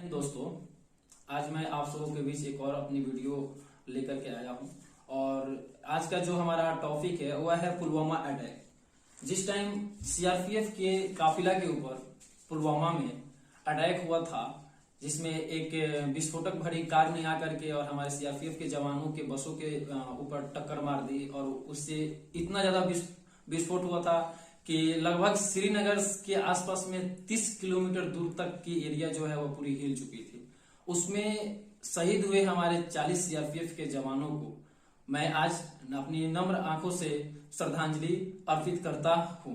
दोस्तों, आज मैं आप सबों के बीच एक और अपनी वीडियो लेकर के आया हूं और आज का जो हमारा टॉपिक है वह है पुलवामा अटैक। जिस टाइम सीआरपीएफ के काफिला के ऊपर पुलवामा में अटैक हुआ था, जिसमें एक विस्फोटक भरी कार ने आकर के और हमारे सीआरपीएफ के जवानों के बसों के ऊपर टक्कर मार दी और उससे इतना ज्यादा विस्फोट हुआ था कि लगभग श्रीनगर के आसपास में 30 किलोमीटर दूर तक की एरिया जो है वो पूरी हिल चुकी थी। उसमें शहीद हुए हमारे 40 सीआरपीएफ के जवानों को मैं आज अपनी नम्र आंखों से श्रद्धांजलि अर्पित करता हूं।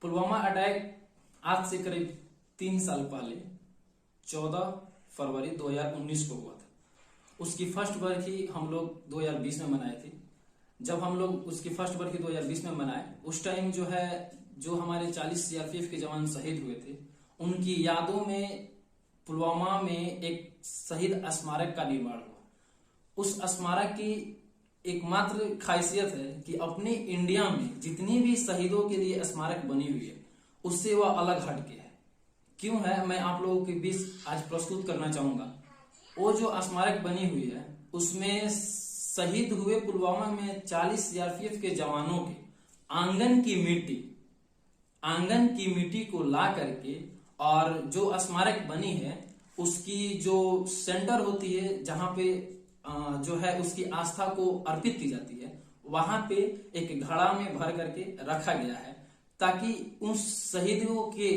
पुलवामा अटैक आज से करीब 3 साल पहले 14 फरवरी 2019 को हुआ था। उसकी फर्स्ट बरखी हम लोग 2020 में मनाए थे। जब हम लोग उसकी फर्स्ट बरखी 2020 में मनाए, उस टाइम जो हमारे 40 सीआरपीएफ के जवान शहीद हुए थे, उनकी यादों में पुलवामा में एक शहीद स्मारक का निर्माण हुआ। उस स्मारक की एकमात्र खासियत है कि अपने इंडिया में जितनी भी शहीदों के लिए स्मारक बनी हुई है, उससे वह अलग हटके है। क्यों है, मैं आप लोगों के बीच आज प्रस्तुत करना चाहूंगा। वो जो स्मारक बनी हुई है, उसमें शहीद हुए पुलवामा में 40 सीआरपीएफ के जवानों के आंगन की मिट्टी को ला करके और जो स्मारक बनी है उसकी जो सेंटर होती है, जहां पे जो है उसकी आस्था को अर्पित की जाती है, वहां पे एक घड़ा में भर करके रखा गया है, ताकि उन शहीदों के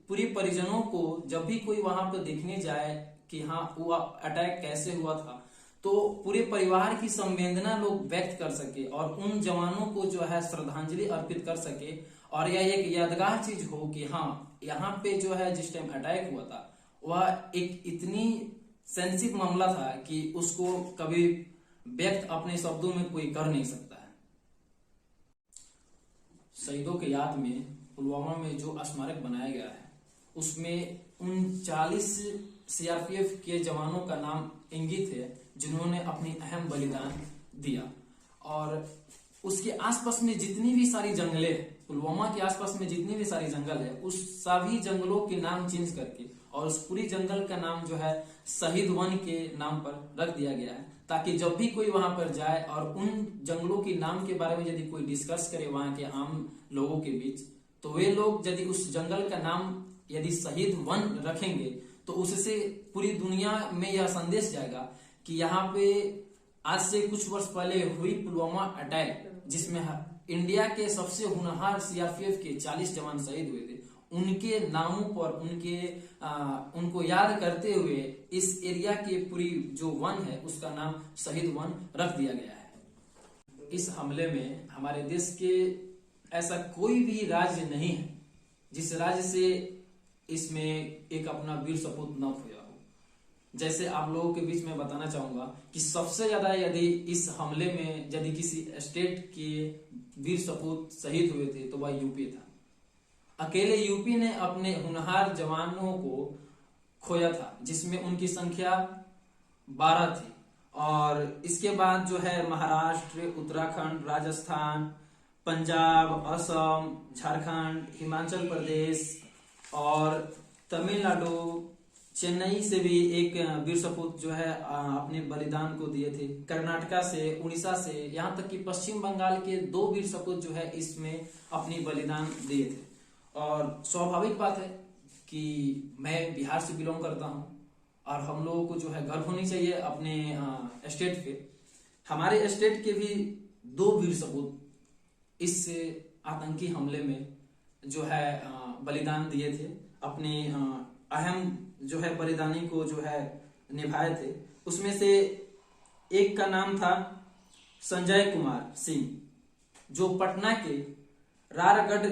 पूरे परिजनों को जब भी कोई वहां पर देखने जाए कि हाँ वो अटैक कैसे हुआ था, तो पूरे परिवार की संवेदना लोग व्यक्त कर सके और उन जवानों को जो है श्रद्धांजलि अर्पित कर सके और यह एक यादगार चीज हो कि हाँ यहाँ पे जो है जिस टाइम अटैक हुआ था वह एक इतनी सेंसिटिव मामला था कि उसको कभी व्यक्त अपने शब्दों में कोई कर नहीं सकता है। शहीदों के याद में पुलवामा में जो स्मारक बनाया गया है, उसमें उन 40 सीआरपीएफ के जवानों का नाम इंगित है जिन्होंने अपनी अहम बलिदान दिया। और उसके आसपास में जितनी भी सारी जंगलें, पुलवामा के आसपास में जितनी भी सारी जंगल है, उस सभी जंगलों के नाम चेंज करके और उस पूरी जंगल का नाम जो है शहीद वन के नाम पर रख दिया गया है, ताकि जब भी कोई वहां पर जाए और उन जंगलों के नाम के बारे में यदि कोई डिस्कस करे वहां के आम लोगों के बीच, तो वे लोग यदि उस जंगल का नाम यदि शहीद वन रखेंगे तो उससे पूरी दुनिया में यह संदेश जाएगा कि यहाँ पे आज से कुछ वर्ष पहले हुई पुलवामा अटैक, जिसमें इंडिया के सबसे होनहार सीआरपीएफ के 40 जवान शहीद हुए थे, उनके नामों पर उनको याद करते हुए इस एरिया के पूरी जो वन है उसका नाम शहीद वन रख दिया गया है। इस हमले में हमारे देश के ऐसा कोई भी राज्य नहीं है जिस राज्य से इसमें एक अपना वीर सपूत न खोया हो। जैसे आप लोगों के बीच में बताना चाहूंगा कि सबसे ज्यादा यदि इस हमले में यदि किसी स्टेट के वीर सपूत शहीद हुए थे तो वह यूपी था। अकेले यूपी ने अपने होनहार जवानों को खोया था, जिसमें उनकी संख्या 12 थी। और इसके बाद जो है महाराष्ट्र, उत्तराखंड, राजस्थान, पंजाब, असम, झारखंड, हिमाचल प्रदेश और तमिलनाडु, चेन्नई से भी एक वीर सपूत जो है अपने बलिदान को दिए थे। कर्नाटका से, उड़ीसा से, यहाँ तक कि पश्चिम बंगाल के 2 वीर सपूत जो है इसमें अपनी बलिदान दिए थे। और स्वाभाविक बात है कि मैं बिहार से बिलोंग करता हूँ और हम लोगों को जो है गर्व होनी चाहिए अपने स्टेट पे। हमारे स्टेट के भी 2 वीर सपूत इस आतंकी हमले में जो है बलिदान दिए थे, अपने अहम जो है बलिदानी को जो है निभाए थे। उसमें से एक का नाम था संजय कुमार सिंह, जो पटना के रारगढ़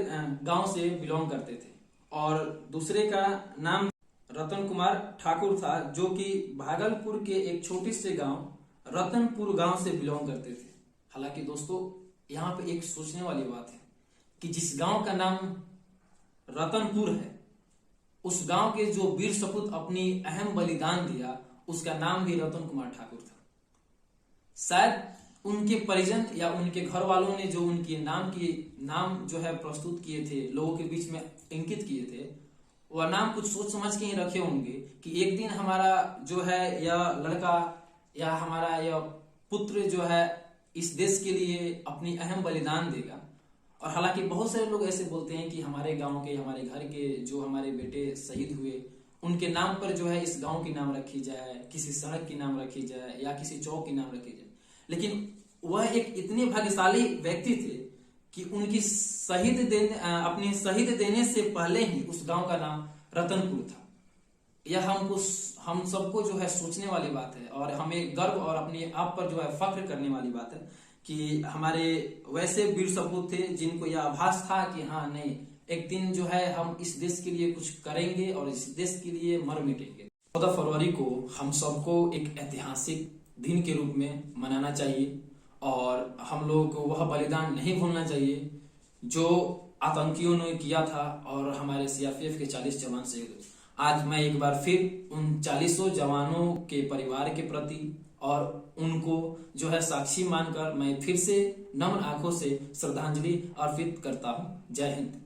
गांव से बिलोंग करते थे, और दूसरे का नाम रतन कुमार ठाकुर था, जो कि भागलपुर के एक छोटे से गांव रतनपुर गांव से बिलोंग करते थे। हालांकि दोस्तों, यहाँ पे एक सोचने वाली बात है कि जिस गांव का नाम रतनपुर है, उस गांव के जो वीर सपूत अपनी अहम बलिदान दिया, उसका नाम भी रतन कुमार ठाकुर था। शायद उनके परिजन या उनके घर वालों ने जो उनके नाम जो है प्रस्तुत किए थे, लोगों के बीच में अंकित किए थे, वह नाम कुछ सोच समझ के ही रखे होंगे कि एक दिन हमारा जो है यह लड़का या हमारा यह पुत्र जो है इस देश के लिए अपनी अहम बलिदान देगा। और हालांकि बहुत सारे लोग ऐसे बोलते हैं कि हमारे गांव के, हमारे घर के जो हमारे बेटे शहीद हुए, उनके नाम पर जो है इस गांव की नाम रखी जाए, किसी सड़क की नाम रखी जाए या किसी चौक की नाम रखी जाए। लेकिन वह एक इतने भाग्यशाली व्यक्ति थे कि उनकी अपनी शहीद देने से पहले ही उस गांव का नाम रतनपुर था। यह हम सबको जो है सोचने वाली बात है और हमें गर्व और अपने आप पर जो है फख्र करने वाली बात है कि हमारे वैसे वीर सपूत थे जिनको यह आभास था कि हाँ नहीं, एक दिन जो है हम इस देश के लिए कुछ करेंगे और इस देश के लिए मर मिटेंगे। 14 फरवरी को हम सबको एक ऐतिहासिक दिन के रूप में मनाना चाहिए और हम लोग को वह बलिदान नहीं भूलना चाहिए जो आतंकियों ने किया था और हमारे सीआरपीएफ के 40 जवान शहीद हुए। आज मैं एक बार फिर उन 40 जवानों के परिवार के प्रति और उनको जो है साक्षी मानकर मैं फिर से नम्र आंखों से श्रद्धांजलि अर्पित करता हूँ। जय हिंद।